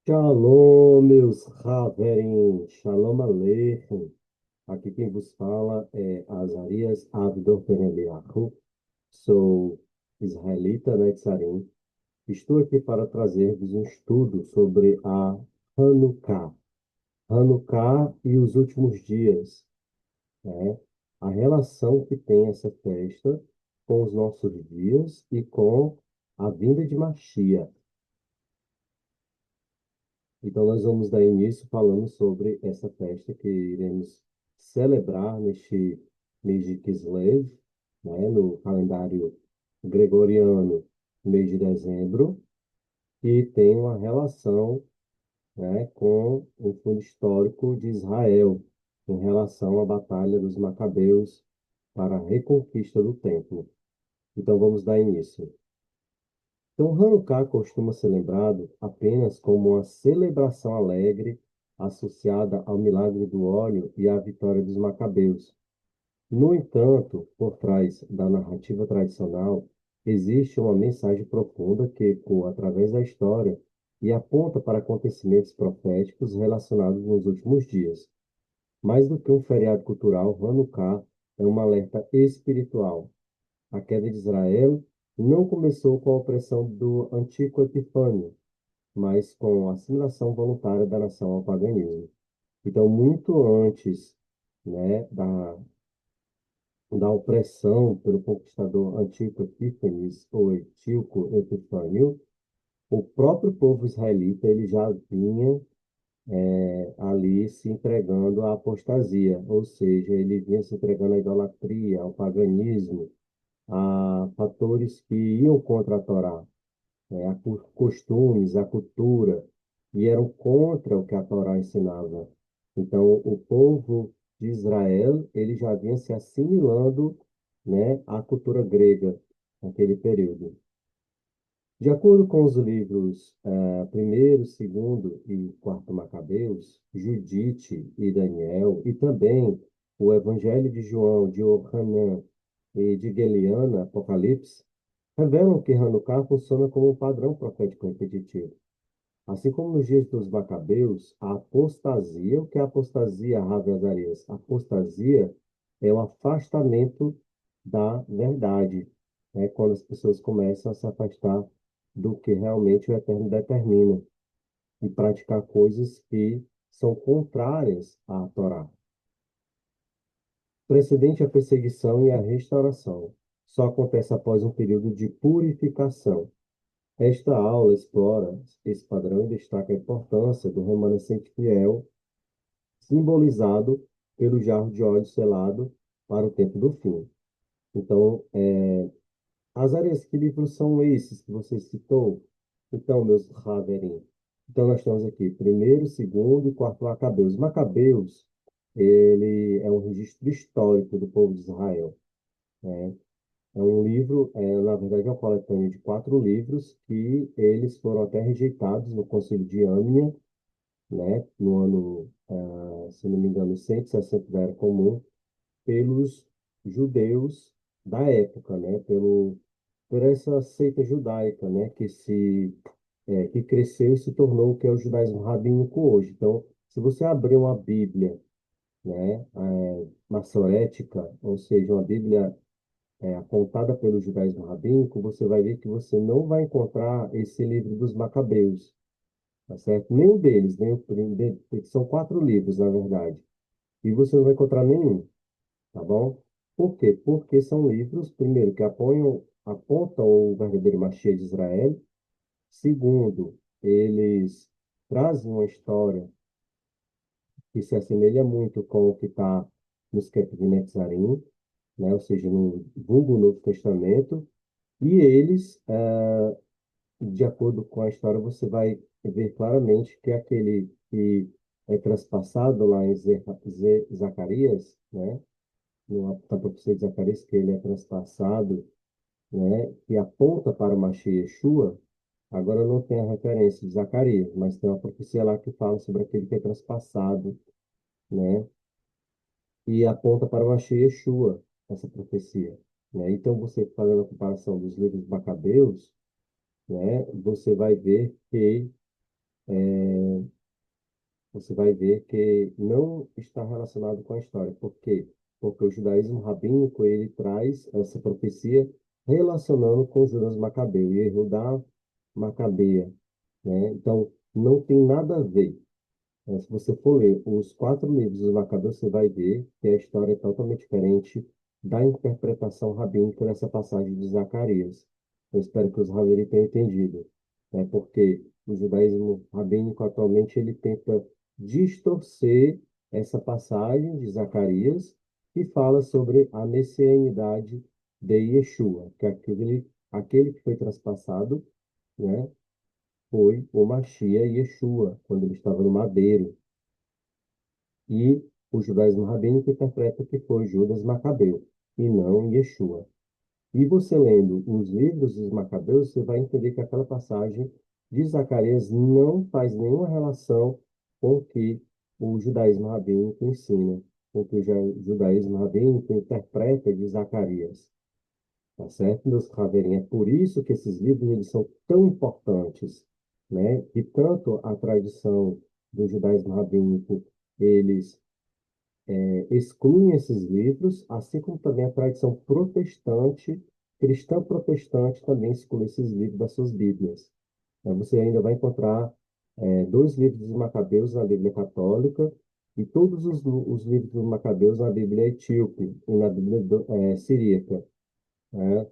Shalom, meus Haverim, Shalom Aleichem. Aqui quem vos fala é Azarias Avdor Eliahu. Sou israelita, Netzarim. Estou aqui para trazer-vos um estudo sobre a Hanukkah. Hanukkah e os últimos dias, né? A relação que tem essa festa com os nossos dias e com a vinda de Mashiach. Então, nós vamos dar início falando sobre essa festa que iremos celebrar neste mês de Kislev, né, no calendário gregoriano, mês de dezembro, e tem uma relação, né, com o fundo histórico de Israel, em relação à Batalha dos Macabeus para a reconquista do templo. Então, vamos dar início. Então, Hanukkah costuma ser lembrado apenas como uma celebração alegre associada ao milagre do óleo e à vitória dos macabeus. No entanto, por trás da narrativa tradicional, existe uma mensagem profunda que ecoa através da história e aponta para acontecimentos proféticos relacionados nos últimos dias. Mais do que um feriado cultural, Hanukkah é um alerta espiritual. A queda de Israel não começou com a opressão do Antíoco Epifânio, mas com a assimilação voluntária da nação ao paganismo. Então, muito antes, né, da opressão pelo conquistador Antíoco Epífanes ou Etíoco Epifânio, o próprio povo israelita ele já vinha ali se entregando à apostasia, ou seja, ele vinha se entregando à idolatria, ao paganismo, a fatores que iam contra a Torá, né, a costumes, a cultura, e eram contra o que a Torá ensinava. Então, o povo de Israel, ele já vinha se assimilando, né, à cultura grega naquele período. De acordo com os livros primeiro, segundo e quarto Macabeus, Judite e Daniel, e também o Evangelho de João, de Ohanan e de Geliana, Apocalipse, revelam que Hanukkah funciona como um padrão profético repetitivo. Assim como nos dias dos Macabeus, a apostasia, o que é apostasia, Rabi Azarias? Apostasia é o afastamento da verdade, né? Quando as pessoas começam a se afastar do que realmente o Eterno determina e praticar coisas que são contrárias à Torá. Precedente à perseguição e à restauração. Só acontece após um período de purificação. Esta aula explora esse padrão e destaca a importância do remanescente fiel, simbolizado pelo jarro de óleo selado para o tempo do fim. Então, Azarias, que livros são esses que você citou? Então, meus Haverim. Então, nós temos aqui primeiro, segundo e quarto Macabeus. Macabeus, ele é um registro histórico do povo de Israel, né? É um livro, na verdade, é uma coletânea de quatro livros que eles foram até rejeitados no Concílio de Amiens, né, no ano, se não me engano, 160 da Era Comum, pelos judeus da época, né, por essa seita judaica, né, que cresceu e se tornou o que é o judaísmo rabínico hoje. Então, se você abrir uma Bíblia, né, maçorética, ou seja, uma Bíblia apontada pelo judaísmo rabínico, você vai ver que você não vai encontrar esse livro dos Macabeus, tá certo? Nenhum deles, nem o primeiro, são quatro livros, na verdade, e você não vai encontrar nenhum, tá bom? Por quê? Porque são livros, primeiro, que apontam o verdadeiro Mashiach de Israel. Segundo, eles trazem uma história que se assemelha muito com o que está nos Ketuvim Netzarim, né? Ou seja, no vulgo Novo Testamento. E eles, de acordo com a história, você vai ver claramente que aquele que é transpassado lá em Zacarias, né? Na profecia de Zacarias, que ele é transpassado, né? Que aponta para o Mashiach Yeshua. Agora não tem a referência de Zacarias, mas tem uma profecia lá que fala sobre aquele que é transpassado, né? E aponta para o Mashiach Yeshua, essa profecia, né? Então, você fazendo a comparação dos livros Macabeus, né? Você vai ver que você vai ver que não está relacionado com a história. Por quê? Porque o judaísmo rabínico, ele traz essa profecia relacionando com Judas Macabeu e Judá Macabeia, né? Então, não tem nada a ver. Se você for ler os quatro livros dos Macabeus, você vai ver que a história é totalmente diferente da interpretação rabínica dessa passagem de Zacarias. Eu espero que os rabinos tenham entendido, né? Porque o judaísmo rabínico atualmente ele tenta distorcer essa passagem de Zacarias que fala sobre a messianidade de Yeshua, que é aquele que foi traspassado, né? Foi o Machia Yeshua, quando ele estava no madeiro. E o judaísmo rabínico interpreta que foi Judas Macabeu, e não Yeshua. E você lendo os livros dos Macabeus, você vai entender que aquela passagem de Zacarias não faz nenhuma relação com o que o judaísmo rabínico ensina, com o que o judaísmo rabínico interpreta de Zacarias. Tá certo, meus caveirinhos? É por isso que esses livros eles são tão importantes, né? E tanto a tradição do judaísmo rabínico, eles excluem esses livros, assim como também a tradição protestante, cristã protestante, também exclui esses livros das suas Bíblias. Você ainda vai encontrar dois livros dos Macabeus na Bíblia Católica e todos os livros dos Macabeus na Bíblia Etíope e na Bíblia Siríaca, né?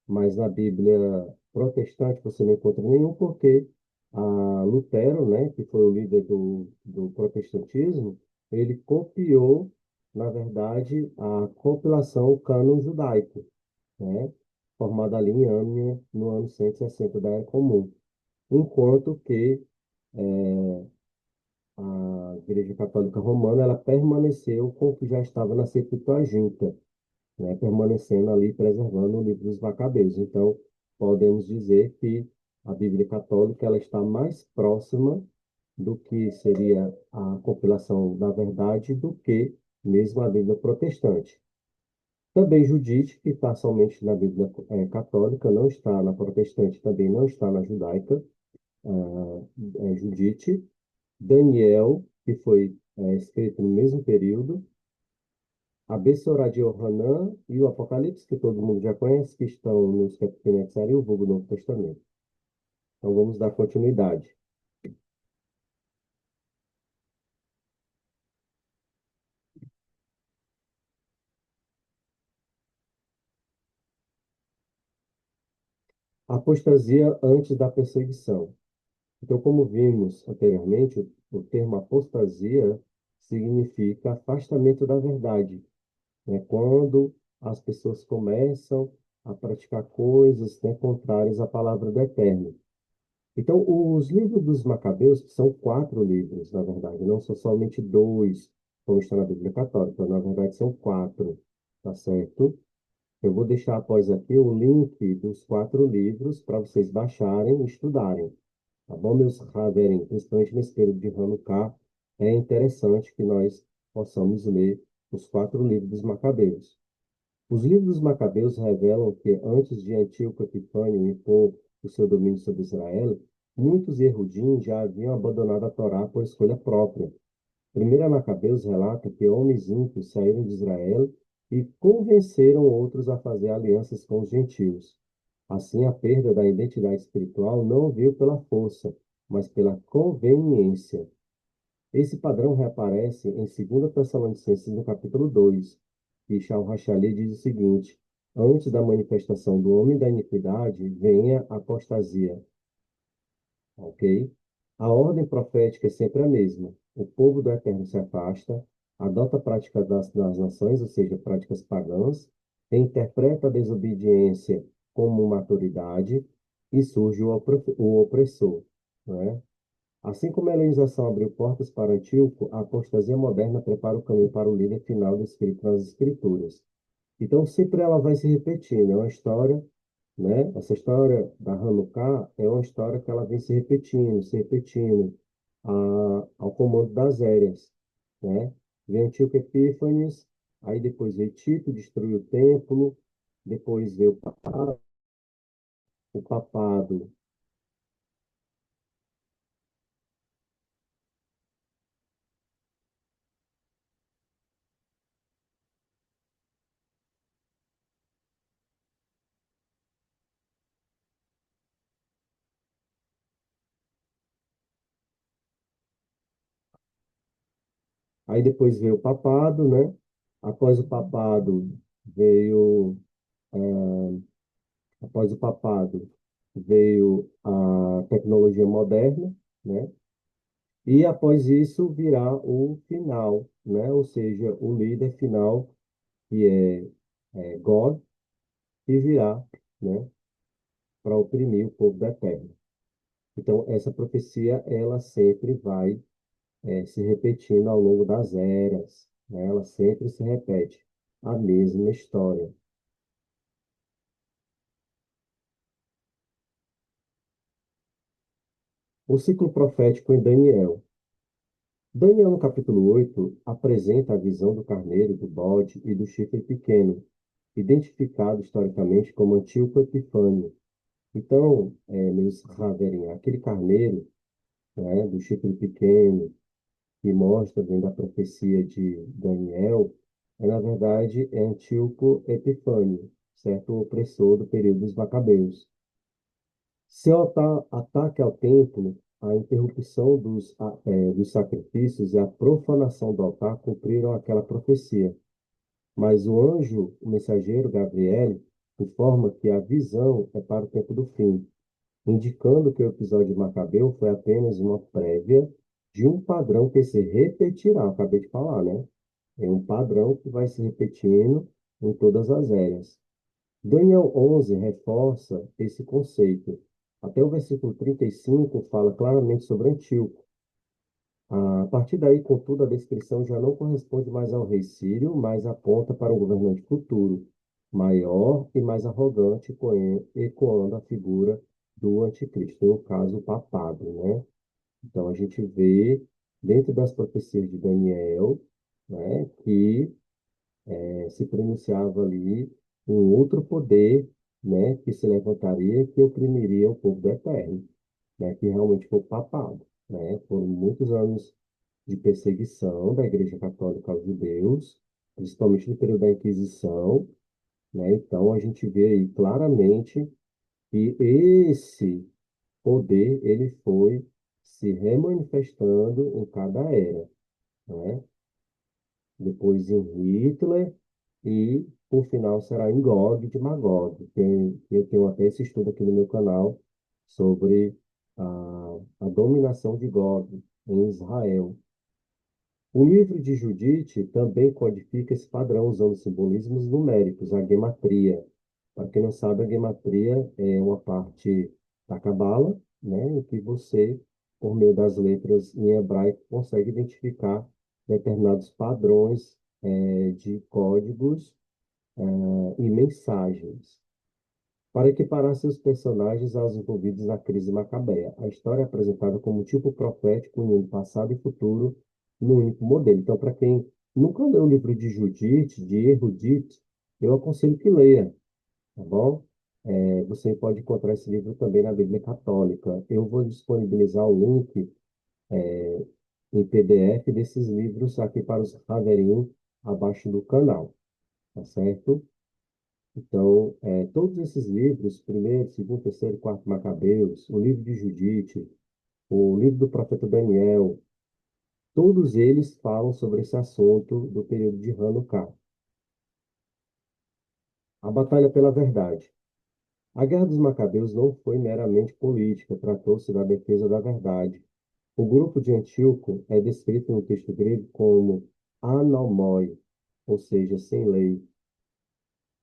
Mas na Bíblia protestante você não encontra nenhum, porque Lutero, né, que foi o líder do protestantismo, ele copiou, na verdade, a compilação, o cânon judaico, né, formada ali no ano 160 da Era Comum, enquanto que a Igreja Católica Romana ela permaneceu com o que já estava na Septuaginta, né, permanecendo ali, preservando o livro dos Macabeus. Então, podemos dizer que a Bíblia Católica ela está mais próxima do que seria a compilação da verdade do que mesmo a Bíblia protestante. Também Judite, que está somente na Bíblia católica, não está na protestante, também não está na judaica, Judite. Daniel, que foi escrito no mesmo período, a Bessorá de Yohanan e o Apocalipse, que todo mundo já conhece, que estão nos Capitanitzar e o vulgo Novo Testamento. Então vamos dar continuidade. Apostasia antes da perseguição. Então, como vimos anteriormente, o termo apostasia significa afastamento da verdade, né? Quando as pessoas começam a praticar coisas, né, contrárias à palavra do Eterno. Então, os livros dos Macabeus, que são quatro livros, na verdade, não são somente dois, como está na Bíblia Católica, na verdade são quatro, tá certo? Eu vou deixar após aqui o link dos quatro livros para vocês baixarem e estudarem, tá bom, meus Haverim? Principalmente nesse período de Hanukkah, é interessante que nós possamos ler os quatro livros dos Macabeus. Os livros dos Macabeus revelam que, antes de Antíoco Epifânio impor o seu domínio sobre Israel, muitos Yehudim já haviam abandonado a Torá por escolha própria. Primeira Macabeus relata que homens ímpios saíram de Israel e convenceram outros a fazer alianças com os gentios. Assim, a perda da identidade espiritual não veio pela força, mas pela conveniência. Esse padrão reaparece em 2 Tessalonicenses, no capítulo 2, que Shaul Rachali diz o seguinte: antes da manifestação do homem da iniquidade, vem a apostasia. Ok? A ordem profética é sempre a mesma. O povo do Eterno se afasta, adota práticas das nações, ou seja, práticas pagãs, interpreta a desobediência como uma autoridade e surge o opressor. Né? Assim como a helenização abriu portas para Antíoco, a apostasia moderna prepara o caminho para o líder final do Espírito nas Escrituras. Então, sempre ela vai se repetindo. É uma história, né? Essa história da Hanukkah é uma história que ela vem se repetindo ao comando das Éreas, né? Vem Antíoco Epífanes, aí depois veio Tito, destruiu o templo, depois veio o papado Aí depois veio o papado, né? Após o papado veio, após o papado veio a tecnologia moderna, né? E após isso virá o final, né? Ou seja, o líder final, que é God, que virá, né? Para oprimir o povo da terra. Então, essa profecia, ela sempre vai se repetindo ao longo das eras, né? Ela sempre se repete a mesma história. O ciclo profético em Daniel. Daniel, no capítulo 8 apresenta a visão do carneiro, do bode e do chifre pequeno, identificado historicamente como Antíoco Epifânio. Então, meus Raverim, aquele carneiro, né, do chifre pequeno, que mostra dentro da profecia de Daniel, na verdade, é Antíoco Epifânio, certo? O opressor do período dos Macabeus. Seu ataque ao templo, a interrupção dos sacrifícios e a profanação do altar cumpriram aquela profecia. Mas o anjo, o mensageiro Gabriel, informa que a visão é para o tempo do fim, indicando que o episódio de Macabeu foi apenas uma prévia de um padrão que se repetirá. Acabei de falar, né? É um padrão que vai se repetindo em todas as eras. Daniel 11 reforça esse conceito. Até o versículo 35 fala claramente sobre Antíoco. A partir daí, contudo, a descrição já não corresponde mais ao rei sírio, mas aponta para um governante futuro, maior e mais arrogante, ecoando a figura do anticristo, no caso, o papado, né? Então, a gente vê, dentro das profecias de Daniel, né, que se pronunciava ali um outro poder, né, que se levantaria, que oprimiria o povo do Eterno, né, que realmente foi o papado, né? Foram muitos anos de perseguição da Igreja Católica aos judeus, principalmente no período da Inquisição, né? Então a gente vê aí claramente que esse poder ele foi se remanifestando em cada era, né? Depois em Hitler e por final será em Gog de Magog. Eu tenho até esse estudo aqui no meu canal sobre a dominação de Gog em Israel. O livro de Judite também codifica esse padrão usando simbolismos numéricos, a gematria. Para quem não sabe, a gematria é uma parte da Cabala, né, em que você, por meio das letras em hebraico, consegue identificar determinados padrões de códigos e mensagens. Para equiparar seus personagens aos envolvidos na crise macabeia. A história é apresentada como um tipo profético unindo passado e futuro no único modelo. Então, para quem nunca leu o livro de Judite, de Erudite, eu aconselho que leia, tá bom? Você pode encontrar esse livro também na Bíblia Católica. Eu vou disponibilizar o link em PDF desses livros aqui para os Raverim abaixo do canal, tá certo? Então, todos esses livros, primeiro, segundo, terceiro, quarto Macabeus, o livro de Judite, o livro do profeta Daniel, todos eles falam sobre esse assunto do período de Hanukkah. A batalha pela verdade. A Guerra dos Macabeus não foi meramente política, tratou-se da defesa da verdade. O grupo de Antíoco é descrito no texto grego como anomoi, ou seja, sem lei.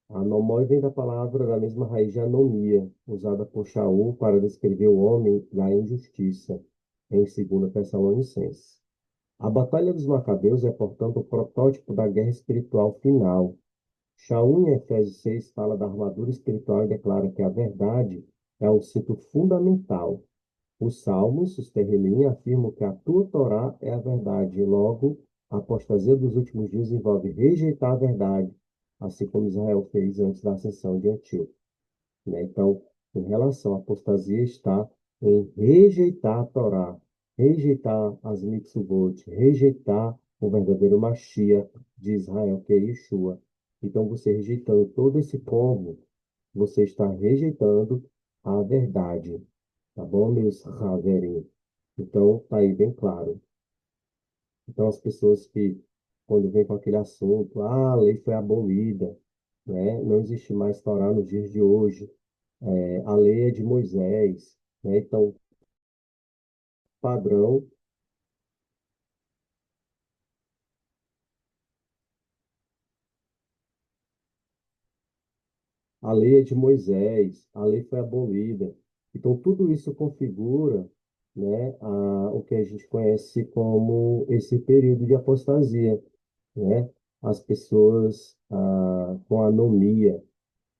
Anomoi vem da palavra da mesma raiz de anomia, usada por Shaul para descrever o homem da injustiça, em 2 Tessalonicenses. A Batalha dos Macabeus é, portanto, o protótipo da guerra espiritual final. Shaul, em Efésios 6, fala da armadura espiritual e declara que a verdade é o cinto fundamental. Os Salmos, os Terrilim, afirmam que a tua Torá é a verdade. Logo, a apostasia dos últimos dias envolve rejeitar a verdade, assim como Israel fez antes da ascensão de Antíoco, né? Então, em relação à apostasia, está em rejeitar a Torá, rejeitar as mitzvot, rejeitar o verdadeiro Mashiach de Israel, que é Yeshua. Então, você rejeitando todo esse povo, você está rejeitando a verdade. Tá bom, meus Haverim? Então, tá aí bem claro. Então, as pessoas que, quando vem com aquele assunto, a lei foi abolida, né? Não existe mais Torá nos dias de hoje, a lei é de Moisés, né? Então, padrão, a lei é de Moisés, a lei foi abolida. Então, tudo isso configura, né, o que a gente conhece como esse período de apostasia, né? As pessoas com anomia,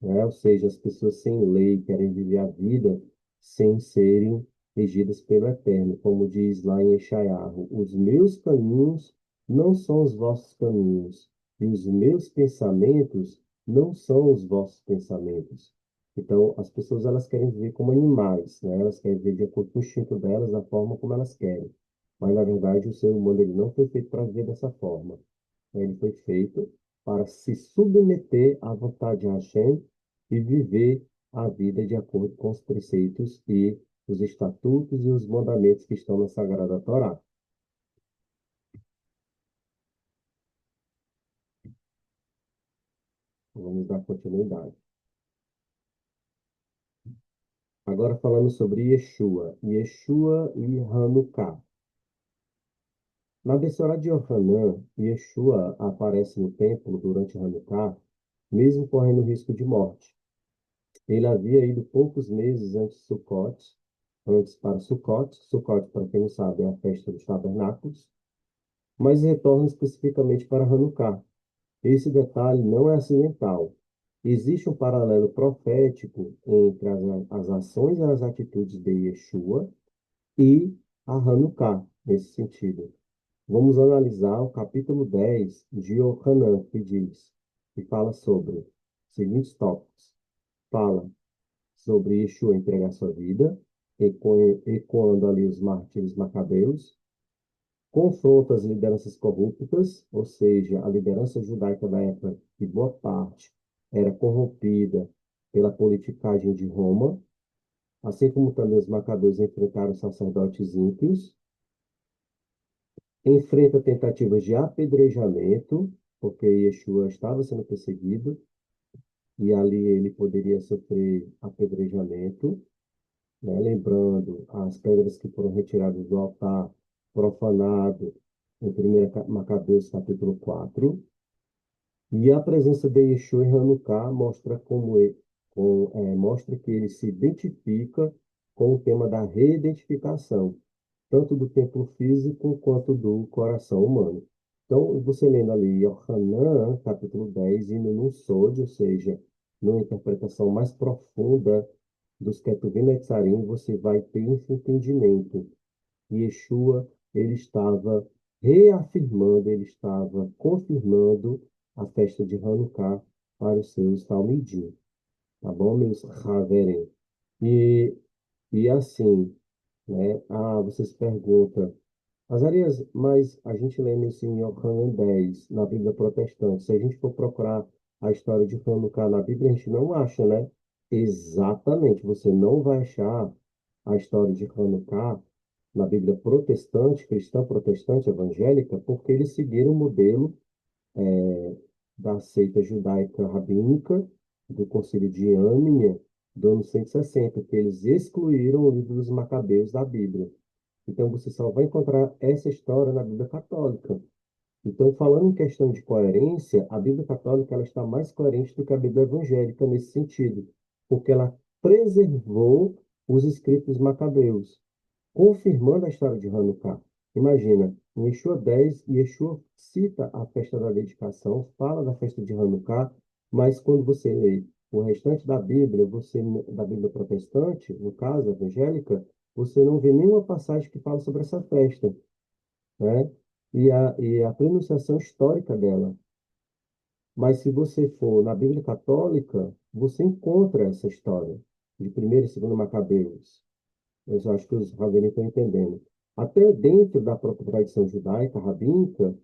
né? Ou seja, as pessoas sem lei querem viver a vida sem serem regidas pelo Eterno, como diz lá em Eshaiahu, os meus caminhos não são os vossos caminhos, e os meus pensamentos não são os vossos pensamentos. Então, as pessoas elas querem viver como animais, né? Elas querem viver de acordo com o instinto delas, da forma como elas querem. Mas, na verdade, o ser humano ele não foi feito para viver dessa forma. Ele foi feito para se submeter à vontade de Hashem e viver a vida de acordo com os preceitos e os estatutos e os mandamentos que estão na Sagrada Torá. Vamos dar continuidade. Agora falando sobre Yeshua, Yeshua e Hanukkah. Na Bessará de Yohanan, Yeshua aparece no templo durante Hanukkah, mesmo correndo risco de morte. Ele havia ido poucos meses antes para Sukkot. Sukkot, para quem não sabe, é a festa dos tabernáculos, mas retorna especificamente para Hanukkah. Esse detalhe não é acidental. Existe um paralelo profético entre as ações e as atitudes de Yeshua e a Hanukkah, nesse sentido. Vamos analisar o capítulo 10 de Yohanan, que fala sobre os seguintes tópicos. Fala sobre Yeshua entregar sua vida, ecoando ali os mártires macabeus, confronta as lideranças corruptas, ou seja, a liderança judaica da época, que boa parte era corrompida pela politicagem de Roma, assim como também os macabeus enfrentaram sacerdotes ímpios, enfrenta tentativas de apedrejamento, porque Yeshua estava sendo perseguido, e ali ele poderia sofrer apedrejamento, né? Lembrando as pedras que foram retiradas do altar profanado em 1 Macabeus capítulo 4. E a presença de Yeshua em Hanukkah mostra que ele se identifica com o tema da reidentificação, tanto do templo físico quanto do coração humano. Então, você lendo ali Yohanan, capítulo 10, indo num sode, ou seja, numa interpretação mais profunda dos Ketuvim Netzarim, você vai ter esse entendimento. Yeshua, ele estava reafirmando, ele estava confirmando a festa de Hanukkah para os seus talmidim. Tá bom, meus haverem? E, e assim, né? Você se pergunta, Azarias, mas a gente lê isso em Yohanan 10, na Bíblia Protestante. Se a gente for procurar a história de Hanukkah na Bíblia, a gente não acha, né? Exatamente, você não vai achar a história de Hanukkah na Bíblia protestante, cristã protestante, evangélica, porque eles seguiram o modelo da seita judaica rabínica, do Concílio de Âmnia, do ano 160, que eles excluíram o livro dos Macabeus da Bíblia. Então, você só vai encontrar essa história na Bíblia Católica. Então, falando em questão de coerência, a Bíblia Católica ela está mais coerente do que a Bíblia Evangélica nesse sentido, porque ela preservou os escritos macabeus, confirmando a história de Hanukkah. Imagina, em Yeshua 10, Yeshua cita a festa da dedicação, fala da festa de Hanukkah, mas quando você lê o restante da Bíblia, da Bíblia protestante, no caso, evangélica, você não vê nenhuma passagem que fala sobre essa festa, né? E a pronunciação histórica dela. Mas se você for na Bíblia Católica, você encontra essa história de primeiro e segundo Macabeus. Eu acho que os rabinos estão entendendo. Até dentro da própria tradição judaica, rabínica,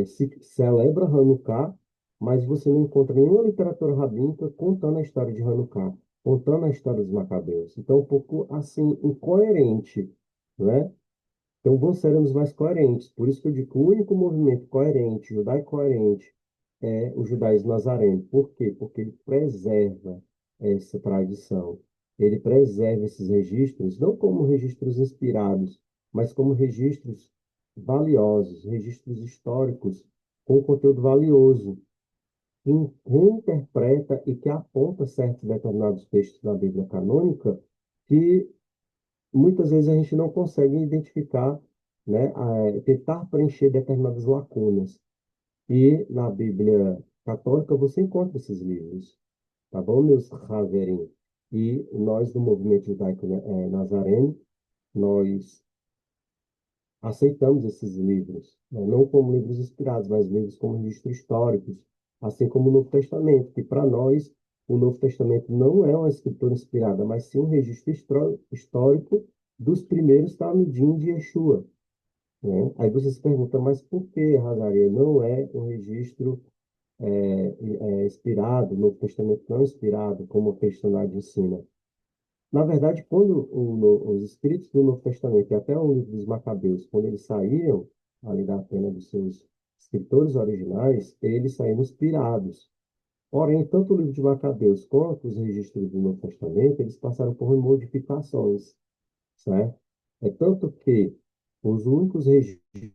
se celebra Hanukkah, mas você não encontra nenhuma literatura rabínica contando a história de Hanukkah, contando a história dos Macabeus. Então, é um pouco assim, incoerente, né? Então, seremos mais coerentes. Por isso que eu digo que o único movimento coerente, judaico-coerente, é o judaísmo nazareno. Por quê? Porque ele preserva essa tradição. Ele preserva esses registros, não como registros inspirados, mas como registros valiosos, registros históricos com conteúdo valioso, que reinterpreta e que aponta certos determinados textos da Bíblia canônica que muitas vezes a gente não consegue identificar, né, tentar preencher determinadas lacunas. E na Bíblia católica você encontra esses livros, tá bom, meus Haverim? E nós do movimento judaico, né, nazareno, nós aceitamos esses livros, né, não como livros inspirados, mas livros como registros históricos, assim como o Novo Testamento, que para nós o Novo Testamento não é uma escritura inspirada, mas sim um registro histórico dos primeiros Talmidim de Yeshua, né? Aí você se pergunta, mas por que Hazaria não é um registro inspirado, o Novo Testamento não é inspirado, como a cristandade ensina? Na verdade, quando os escritos do Novo Testamento e até o livro dos Macabeus, quando eles saíram ali da pena dos seus escritores originais, eles saíram inspirados. Porém, tanto o livro de Macabeus quanto os registros do Novo Testamento, eles passaram por modificações, certo? É tanto que os únicos registros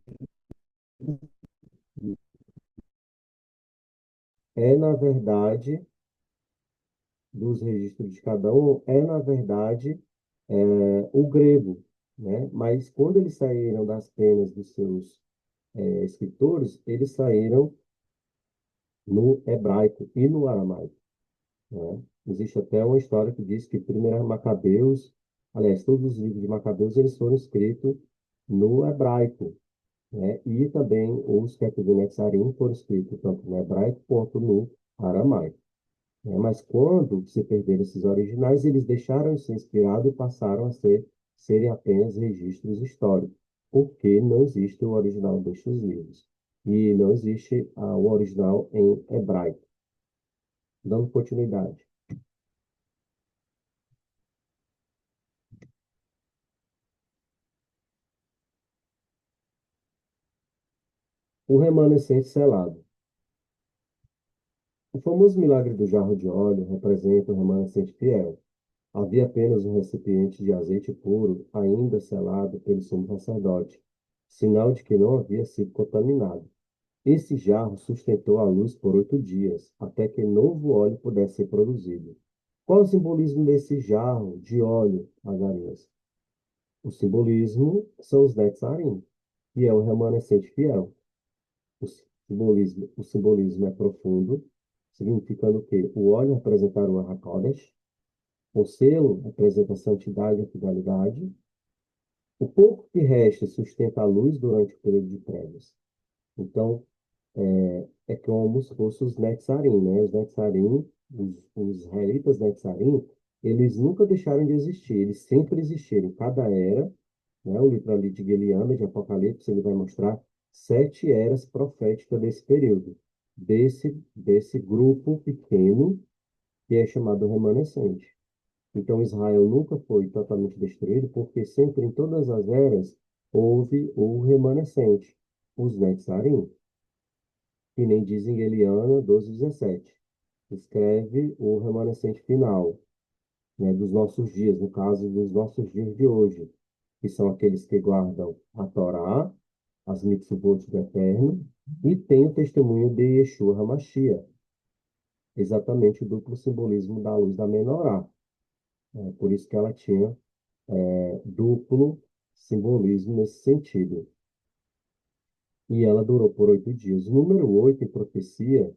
na verdade, dos registros de cada um, na verdade, o grego, né? Mas quando eles saíram das penas dos seus escritores, eles saíram no hebraico e no aramaico, né? Existe até uma história que diz que primeiro Macabeus, aliás, todos os livros de Macabeus, eles foram escritos no hebraico, né? E também os Ketuvim Netzarim foram escritos tanto no hebraico quanto no aramaico, né? Mas quando se perderam esses originais, eles deixaram de ser inspirados e passaram a serem apenas registros históricos, porque não existe o original destes livros. E não existe o original em hebraico. Dando continuidade. O remanescente selado. O famoso milagre do jarro de óleo representa o remanescente fiel. Havia apenas um recipiente de azeite puro, ainda selado pelo sumo sacerdote, sinal de que não havia sido contaminado. Esse jarro sustentou a luz por 8 dias, até que novo óleo pudesse ser produzido. Qual o simbolismo desse jarro de óleo, Azarias? O simbolismo são os Netzarim, que é o remanescente fiel. O simbolismo é profundo, significando que o óleo representa o HaKodesh, o selo representa a santidade e a fidelidade, o pouco que resta sustenta a luz durante o período de trevas. Então, é como se fossem os Netzarim, né? Os Netzarim, os israelitas Netzarim, eles nunca deixaram de existir, eles sempre existiram. Em cada era, né? O livro ali de Guiliana, de Apocalipse, ele vai mostrar 7 eras proféticas desse período, desse grupo pequeno que é chamado remanescente. Então, Israel nunca foi totalmente destruído, porque sempre, em todas as eras, houve o remanescente, os Netzarim, que nem dizem Eliana 12:17. Escreve o remanescente final, né, dos nossos dias, no caso dos nossos dias de hoje, que são aqueles que guardam a Torá, as mitzvot do Eterno, e tem o testemunho de Yeshua HaMashiach, exatamente o duplo simbolismo da luz da menorá. Por isso que ela tinha duplo simbolismo nesse sentido. E ela durou por 8 dias. O número 8 em profecia,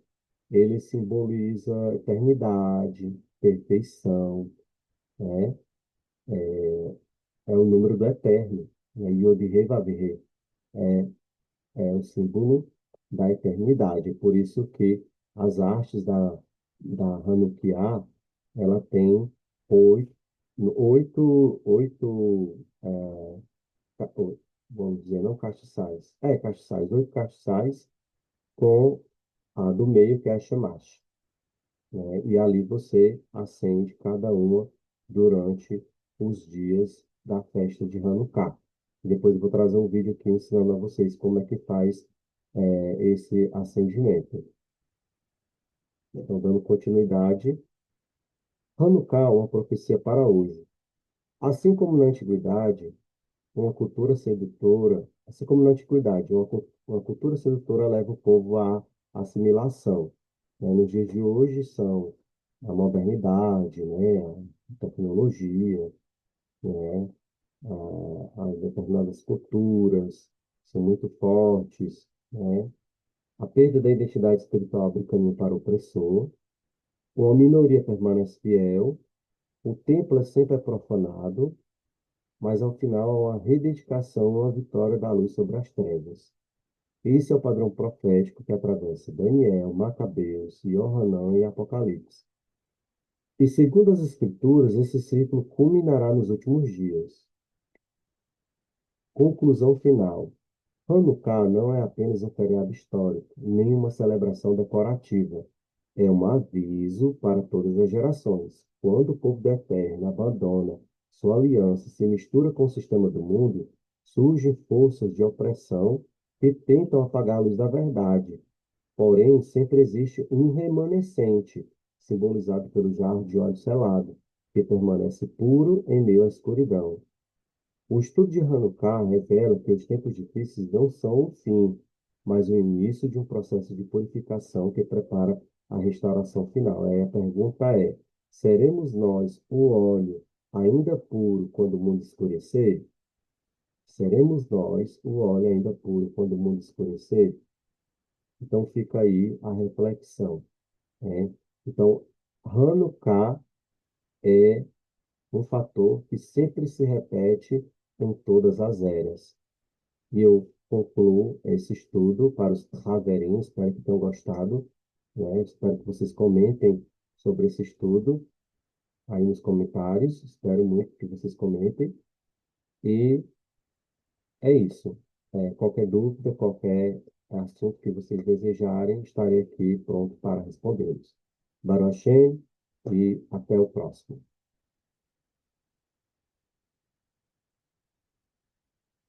ele simboliza eternidade, perfeição, né? É o número do eterno, né? Yod-Heh Vav-Heh é o símbolo da eternidade. Por isso que as artes da Hanukkah, ela tem oito, oito, vamos dizer, não castiçais, castiçais, 8 castiçais com a do meio, que é a Shemash, né? E ali você acende cada uma durante os dias da festa de Hanukkah. Depois eu vou trazer um vídeo aqui ensinando a vocês como é que faz esse acendimento. Então, dando continuidade, Hanukkah é uma profecia para hoje. Assim como na antiguidade, uma cultura sedutora, assim como na antiguidade, uma cultura sedutora leva o povo à assimilação. Nos dias de hoje são a modernidade, né, a tecnologia, né, as determinadas culturas são muito fortes, né? A perda da identidade espiritual abre caminho para o opressor, uma minoria permanece fiel, o templo é sempre profanado, mas ao final há uma rededicação, uma vitória da luz sobre as trevas. Esse é o padrão profético que atravessa Daniel, Macabeus, Yohanan e Apocalipse. E segundo as Escrituras, esse ciclo culminará nos últimos dias. Conclusão final. Hanukkah não é apenas um feriado histórico, nem uma celebração decorativa. É um aviso para todas as gerações. Quando o povo do Eterno abandona sua aliança e se mistura com o sistema do mundo, surgem forças de opressão que tentam apagar a luz da verdade. Porém, sempre existe um remanescente, simbolizado pelo jarro de óleo selado, que permanece puro em meio à escuridão. O estudo de Hanukkah revela que os tempos difíceis não são o fim, mas o início de um processo de purificação que prepara a restauração final. Aí a pergunta é: seremos nós o óleo ainda puro quando o mundo escurecer? Seremos nós o óleo ainda puro quando o mundo escurecer? Então fica aí a reflexão, né? Então, Hanukkah é um fator que sempre se repete em todas as eras. E eu concluo esse estudo para os Haverinhos, espero que tenham gostado, né? Espero que vocês comentem sobre esse estudo aí nos comentários, espero muito que vocês comentem. E é isso. Qualquer dúvida, qualquer assunto que vocês desejarem, estarei aqui pronto para respondê-los. Baruch Hashem e até o próximo.